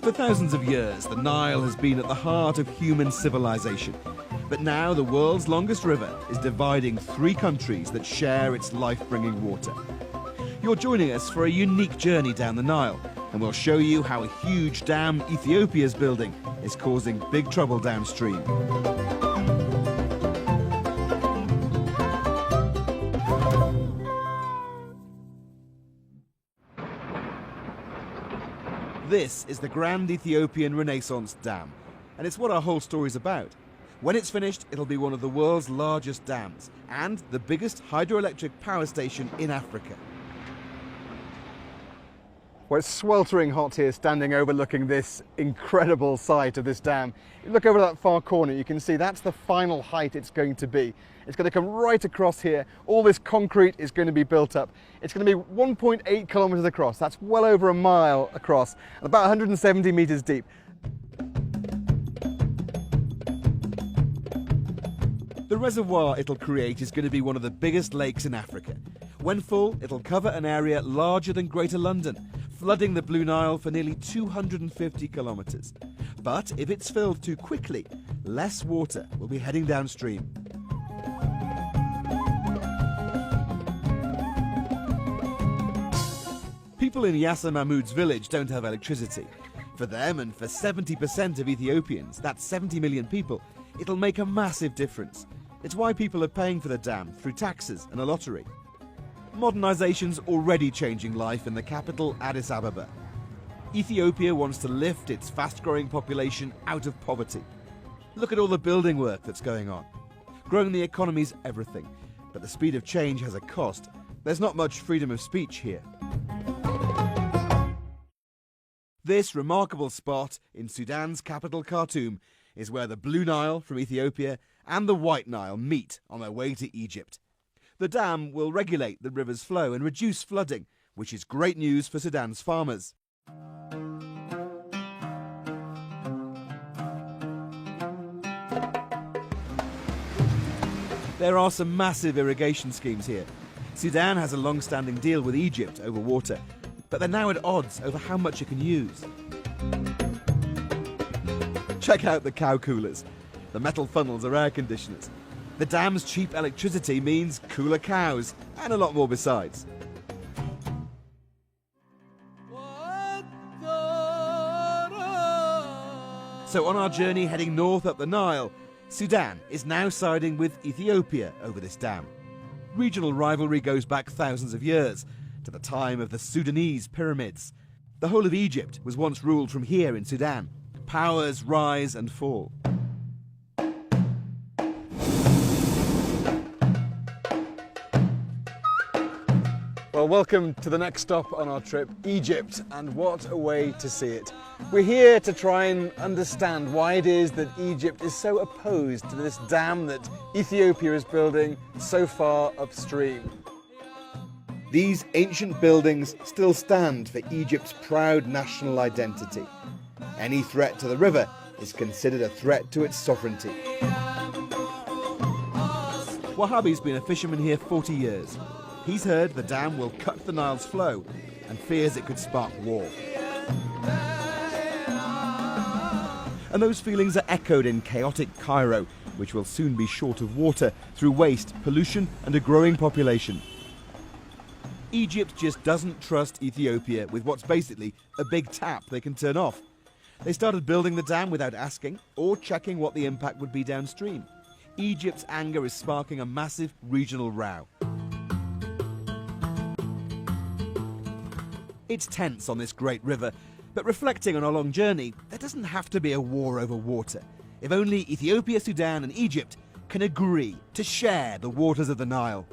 For thousands of years, the Nile has been at the heart of human civilization. But now the world's longest river is dividing 3 countries that share its life-bringing water. You're joining us for a unique journey down the Nile, and we'll show you how a huge dam Ethiopia's building is causing big trouble downstream. This is the Grand Ethiopian Renaissance Dam, and it's what our whole story's about. When it's finished, it'll be one of the world's largest dams and the biggest hydroelectric power station in Africa. Well, it's sweltering hot here, standing overlooking this incredible sight of this dam. You look over that far corner, you can see that's the final height it's going to be. It's going to come right across here. All this concrete is going to be built up. It's going to be 1.8 kilometers across. That's well over a mile across, and about 170 meters deep. The reservoir it'll create is going to be one of the biggest lakes in Africa. When full, it'll cover an area larger than Greater London, flooding the Blue Nile for nearly 250 kilometers. But if it's filled too quickly, less water will be heading downstream. People in Yasser Mahmoud's village don't have electricity. For them and for 70% of Ethiopians, that's 70 million people, it'll make a massive difference. It's why people are paying for the dam through taxes and a lottery. Modernization's already changing life in the capital, Addis Ababa. Ethiopia wants to lift its fast-growing population out of poverty. Look at all the building work that's going on. Growing the economy's everything, but the speed of change has a cost. There's not much freedom of speech here. This remarkable spot in Sudan's capital, Khartoum, is where the Blue Nile from Ethiopia and the White Nile meet on their way to Egypt. The dam will regulate the river's flow and reduce flooding, which is great news for Sudan's farmers. There are some massive irrigation schemes here. Sudan has a long-standing deal with Egypt over water, but they're now at odds over how much it can use. Check out the cow coolers. The metal funnels are air conditioners. The dam's cheap electricity means cooler cows, and a lot more besides. So on our journey heading north up the Nile, Sudan is now siding with Ethiopia over this dam. Regional rivalry goes back thousands of years, to the time of the Sudanese pyramids. The whole of Egypt was once ruled from here in Sudan. Powers rise and fall. Well, welcome to the next stop on our trip, Egypt, and what a way to see it. We're here to try and understand why it is that Egypt is so opposed to this dam that Ethiopia is building so far upstream. These ancient buildings still stand for Egypt's proud national identity. Any threat to the river is considered a threat to its sovereignty. Wahabi's been a fisherman here 40 years. He's heard the dam will cut the Nile's flow and fears it could spark war. And those feelings are echoed in chaotic Cairo, which will soon be short of water through waste, pollution and a growing population. Egypt just doesn't trust Ethiopia with what's basically a big tap they can turn off. They started building the dam without asking or checking what the impact would be downstream. Egypt's anger is sparking a massive regional row. It's tense on this great river, but reflecting on our long journey, there doesn't have to be a war over water. If only Ethiopia, Sudan and Egypt can agree to share the waters of the Nile.